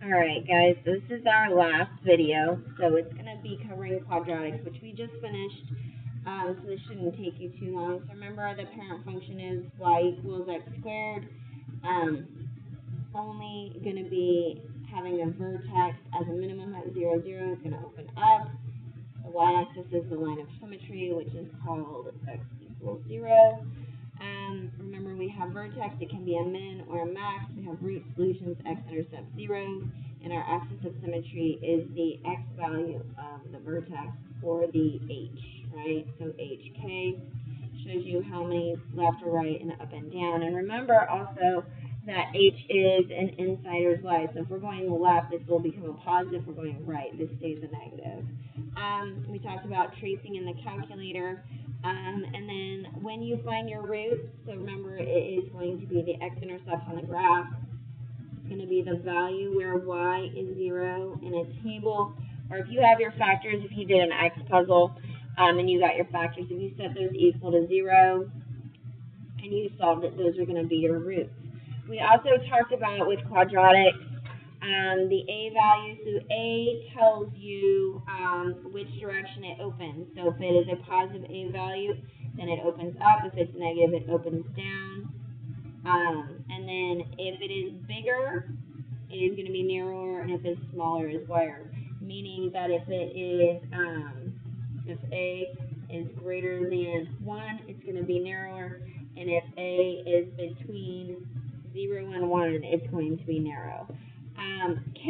Alright guys, so this is our last video, so it's going to be covering quadratics, which we just finished, so this shouldn't take you too long. So remember, the parent function is y equals x squared, only going to be having a vertex as a minimum at 0, 0, it's going to open up. The y-axis is the line of symmetry, which is called x equals 0. Remember, we have vertex, it can be a min or a max. We have root solutions, x-intercept 0, and our axis of symmetry is the x value of the vertex or the h, right? So hk shows you how many left or right and up and down. And remember also that h is an insider's y. So if we're going left, this will become a positive. If we're going right, this stays a negative. We talked about tracing in the calculator. And then when you find your root, so remember it is going to be the x-intercept on the graph. It's going to be the value where y is 0 in a table. Or if you have your factors, if you did an x puzzle and you got your factors, if you set those equal to 0 and you solved it, those are going to be your roots. We also talked about with quadratics the a value. So a tells you which direction it opens. So if it is a positive a value, then it opens up. If it's negative, it opens down. And then if it is bigger, it is going to be narrower, and if it's smaller, is wider. Meaning that if it is if a is greater than 1, it's going to be narrower, and if a is between 0 and 1, it's going to be narrow. K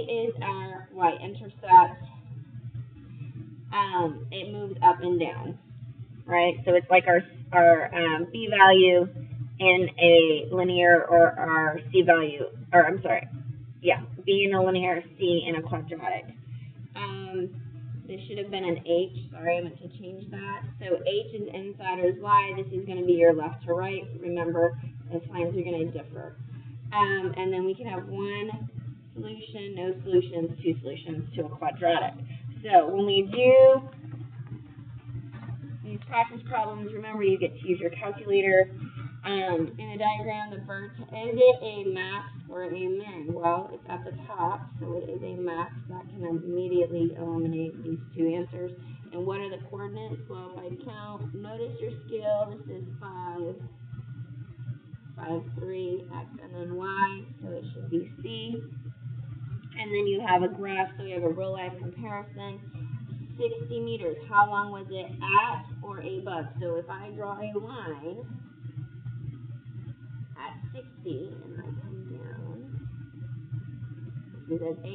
is our y-intercept. It moves up and down, right? So it's like our b value in a linear, or our c value, or I'm sorry, yeah, b in a linear, c in a quadratic. This should have been an h. Sorry, I meant to change that. So h is insider's y. This is going to be your left to right. Remember, the signs are going to differ. And then we can have one solution, no solutions, two solutions to a quadratic. So when we do these practice problems, remember you get to use your calculator. In the diagram, the vertex, is it a max or a min? Well, it's at the top, so it is a max. That can immediately eliminate these two answers. And what are the coordinates? Well, if I count, notice your scale, this is 5, 5, 3, x, and then y, so it should be c. And then you have a graph, so we have a real-life comparison. 60 meters, how long was it at or above? So if I draw a line at 60, and I come down, this is at 8,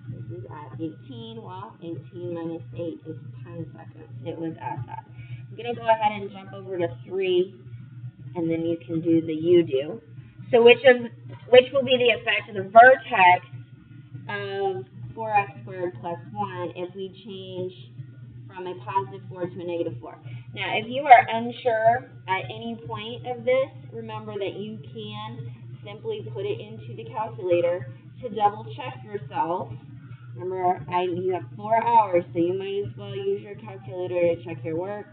this is at 18, well, 18 minus 8 is 10 seconds. It was at that. I'm going to go ahead and jump over to 3, and then you can do the you do. So which will be the effect of the vertex of 4x squared plus 1 if we change from a positive 4 to a negative 4. Now, if you are unsure at any point of this, remember that you can simply put it into the calculator to double check yourself. Remember, you have 4 hours, so you might as well use your calculator to check your work.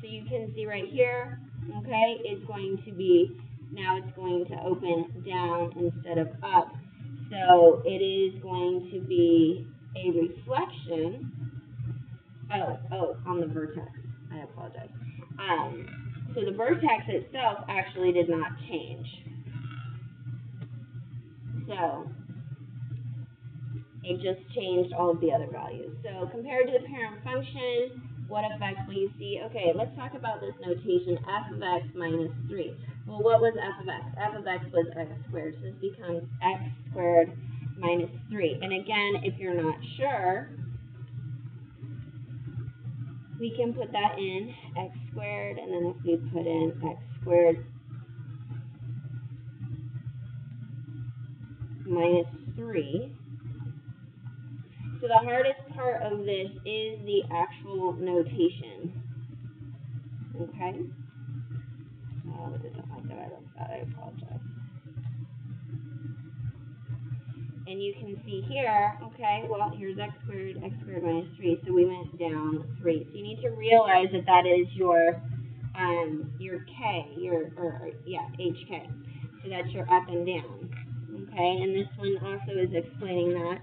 So you can see right here, okay, it's going to be, now it's going to open down instead of up. So it is going to be a reflection, on the vertex. I apologize. So the vertex itself actually did not change. So it just changed all of the other values. So compared to the parent function, what effects will you see? Okay, let's talk about this notation, f of x minus 3. Well, what was f of x? F of x was x squared, so this becomes x squared minus 3. And again, if you're not sure, we can put that in, x squared, and then if we put in x squared minus 3. So the hardest part of this is the actual notation. Okay? Oh, I didn't like that I left that. I apologize. And you can see here, okay, well, here's x squared minus 3, so we went down 3. So you need to realize that that is your k, hk. so that's your up and down. Okay, and this one also is explaining that.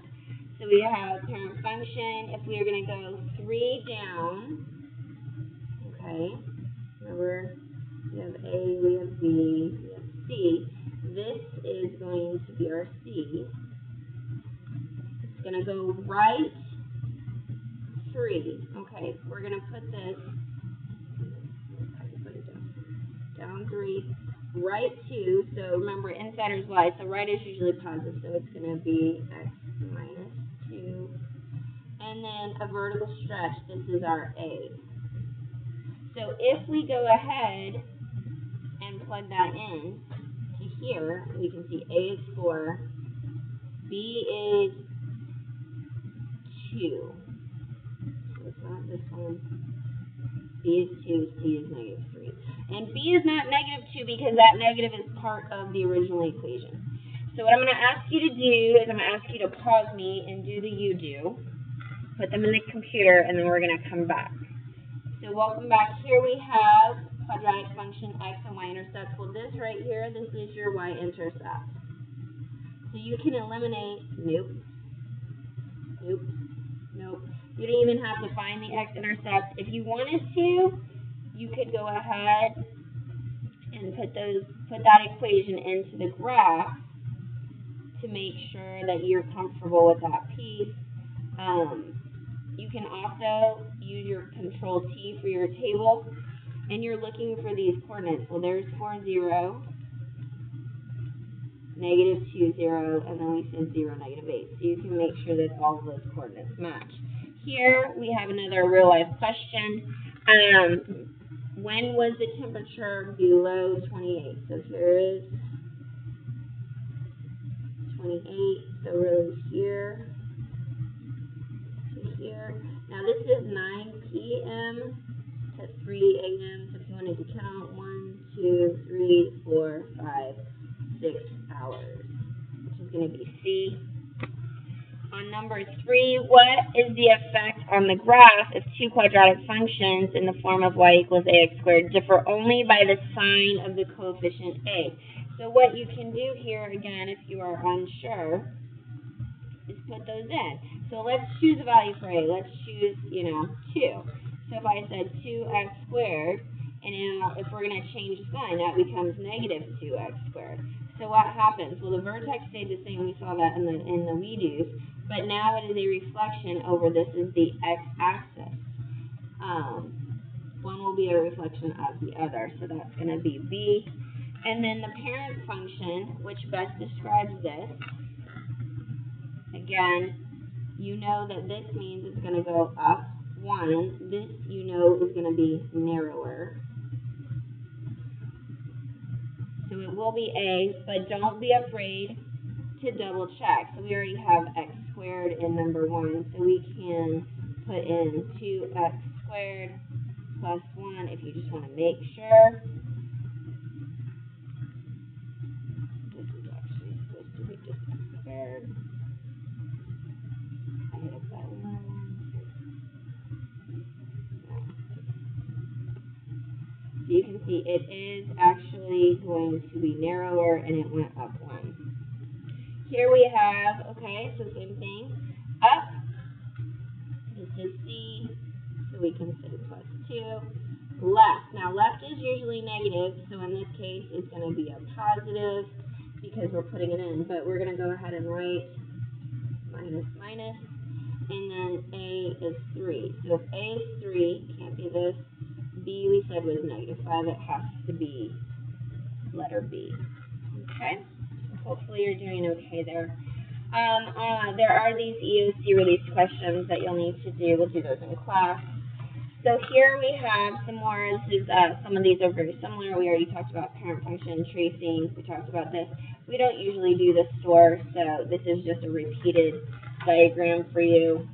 So we have parent function. If we are going to go 3 down, okay, remember we have A, we have B, we have C. This is going to be our C. It's going to go right 3. Okay, we're going to put this, down 3, right 2. So remember, inside is Y, so right is usually positive, so it's going to be X minus 2. And then a vertical stretch, this is our A. So if we go ahead and plug that in to here, we can see A is 4, B is 2. So it's not this one. B is 2, C is negative 3. And B is not negative 2 because that negative is part of the original equation. So what I'm going to ask you to do is I'm going to ask you to pause me and do the you do. Put them in the computer, and then we're going to come back. So welcome back. Here we have quadratic function x and y-intercepts. Well, this right here, this is your y-intercept. So you can eliminate, nope. You don't even have to find the x-intercept. If you wanted to, you could go ahead and put that equation into the graph to make sure that you're comfortable with that piece. You can also use your control T for your table, and you're looking for these coordinates. Well, there's 4, 0, negative 2, 0, and then we said 0, negative 8. So you can make sure that all of those coordinates match. Here we have another real-life question. When was the temperature below 28? So here is 28. So really here to here. Now this is 9 p.m. to 3 a.m. So if you wanted to count 1, 2, 3, 4, 5, 6 hours, which is going to be C. On number 3, what is the effect on the graph if two quadratic functions in the form of y equals ax squared differ only by the sign of the coefficient a? So what you can do here, again, if you are unsure, is put those in. So let's choose a value for a. Let's choose, 2. So if I said 2x squared, and now if we're going to change the sign, that becomes negative 2x squared. So what happens? Well, the vertex stayed the same. We saw that in the redos. But now it is a reflection over, this is the x-axis. One will be a reflection of the other. So that's going to be B. And then the parent function, which best describes this. Again, you know that this means it's going to go up 1. This, you know, is going to be narrower. So it will be A, but don't be afraid to double check. So we already have x squared in number 1, so we can put in 2x squared plus 1 if you just want to make sure. This is actually supposed to be just x squared. I hit a button. So you can see it is actually going to be narrower, and it went up 1. Here we have, okay, so same thing, up, this is C, so we can say plus 2, left. Now left is usually negative, so in this case it's going to be a positive because we're putting it in, but we're going to go ahead and write minus, minus, and then A is 3. So if A is 3, can't be this, B we said was negative 5, it has to be letter B, okay? Hopefully you're doing okay there. There are these EOC release questions that you'll need to do. We'll do those in class. So here we have some more. This is, some of these are very similar. We already talked about parent function tracing. We talked about this. We don't usually do the store, so this is just a repeated diagram for you.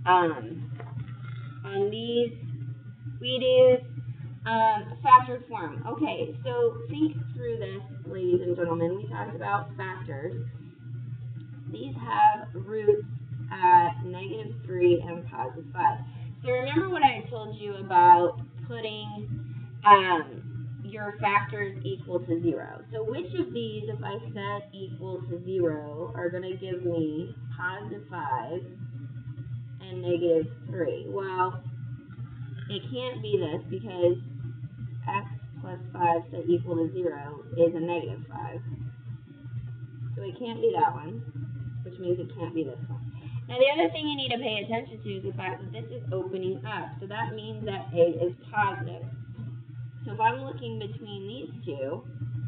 On these, we do factored form. Okay, so think through this, ladies and gentlemen. We talked about factors. These have roots at -3 and +5. So remember what I told you about putting, your factors equal to 0. So which of these, if I set equal to 0, are going to give me positive 5 and negative 3? Well, it can't be this because x plus 5 set equal to 0 is a negative 5. So it can't be that one, which means it can't be this one. Now the other thing you need to pay attention to is the fact that this is opening up. So that means that A is positive. So if I'm looking between these two,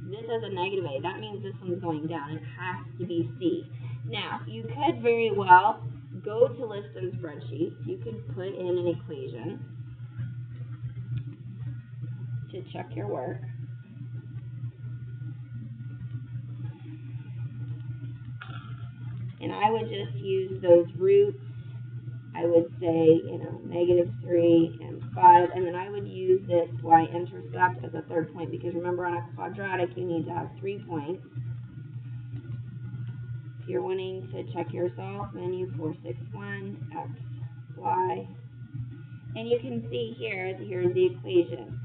this has a negative A. That means this one's going down. It has to be C. Now, you could very well go to list and spreadsheets. You could put in an equation to check your work. And I would just use those roots. I would say, negative 3 and 5. And then I would use this Y-intercept as a third point because remember on a quadratic you need to have 3 points. If you're wanting to check yourself, menu 461, X, Y. And you can see here's the equation.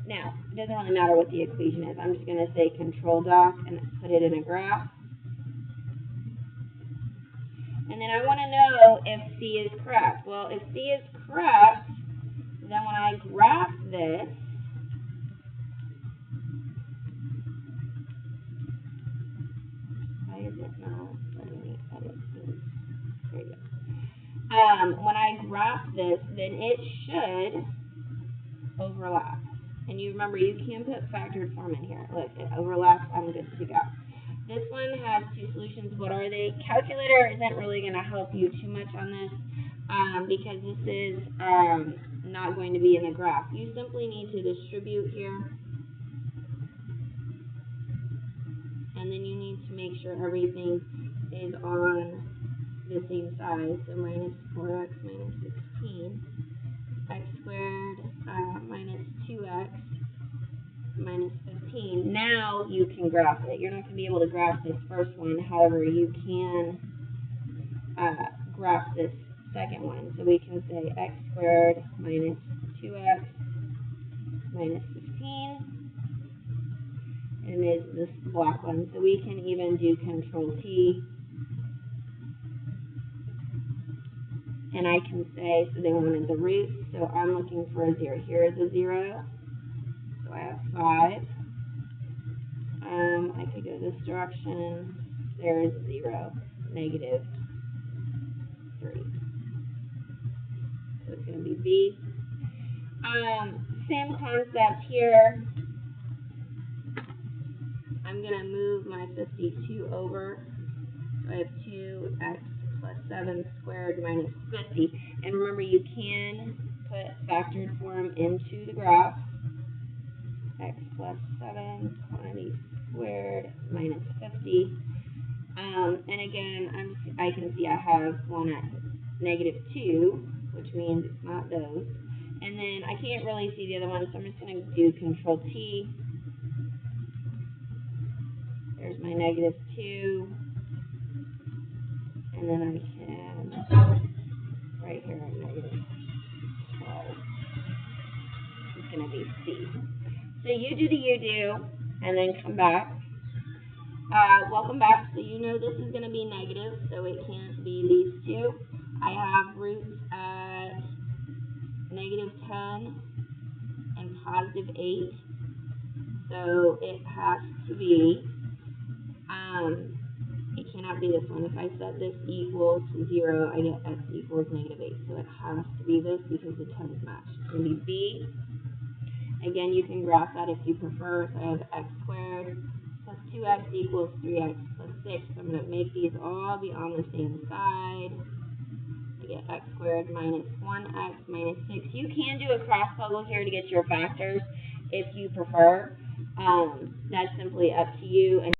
Now, it doesn't really matter what the equation is. I'm just going to say control doc and put it in a graph. And then I want to know if C is correct. Well, if C is correct, then when I graph this, why is it not letting me edit this? There you go. When I graph this, then it should overlap. And you remember, you can put factored form in here. Look, it overlaps. I'm good to go. This one has two solutions. What are they? Calculator isn't really going to help you too much on this because this is not going to be in the graph. You simply need to distribute here. And then you need to make sure everything is on the same size. So minus 4x minus 16. X squared minus 2x minus 15. Now you can graph it. You're not going to be able to graph this first one. However, you can graph this second one. So we can say x squared minus 2x minus 15. And is this black one. So we can even do control T. And I can say, so they wanted the roots, so I'm looking for a 0. Here is a 0. So I have 5. I could go this direction. There's 0, negative 3. So it's going to be B. Same concept here. I'm going to move my 52 over. So I have 2x plus 7 squared minus 50. And remember, you can put factored form into the graph. X plus 7 quantity squared minus 50. And again, I can see I have one at negative 2, which means it's not those. And then I can't really see the other one, so I'm just going to do control T. There's my negative 2. And then I can, right here, negative 12. It's going to be C. So you do the you do, and then come back. Welcome back. So you know this is going to be negative, so it can't be these two. I have roots at negative 10 and positive 8. So it has to be, it cannot be this one. If I set this equal to 0, I get x equals negative 8. So it has to be this because the 10s match. It's going to be B. Again, you can graph that if you prefer. So I have x squared plus 2x equals 3x plus 6. So I'm going to make these all be on the same side. I get x squared minus 1x minus 6. You can do a cross puzzle here to get your factors if you prefer. That's simply up to you. And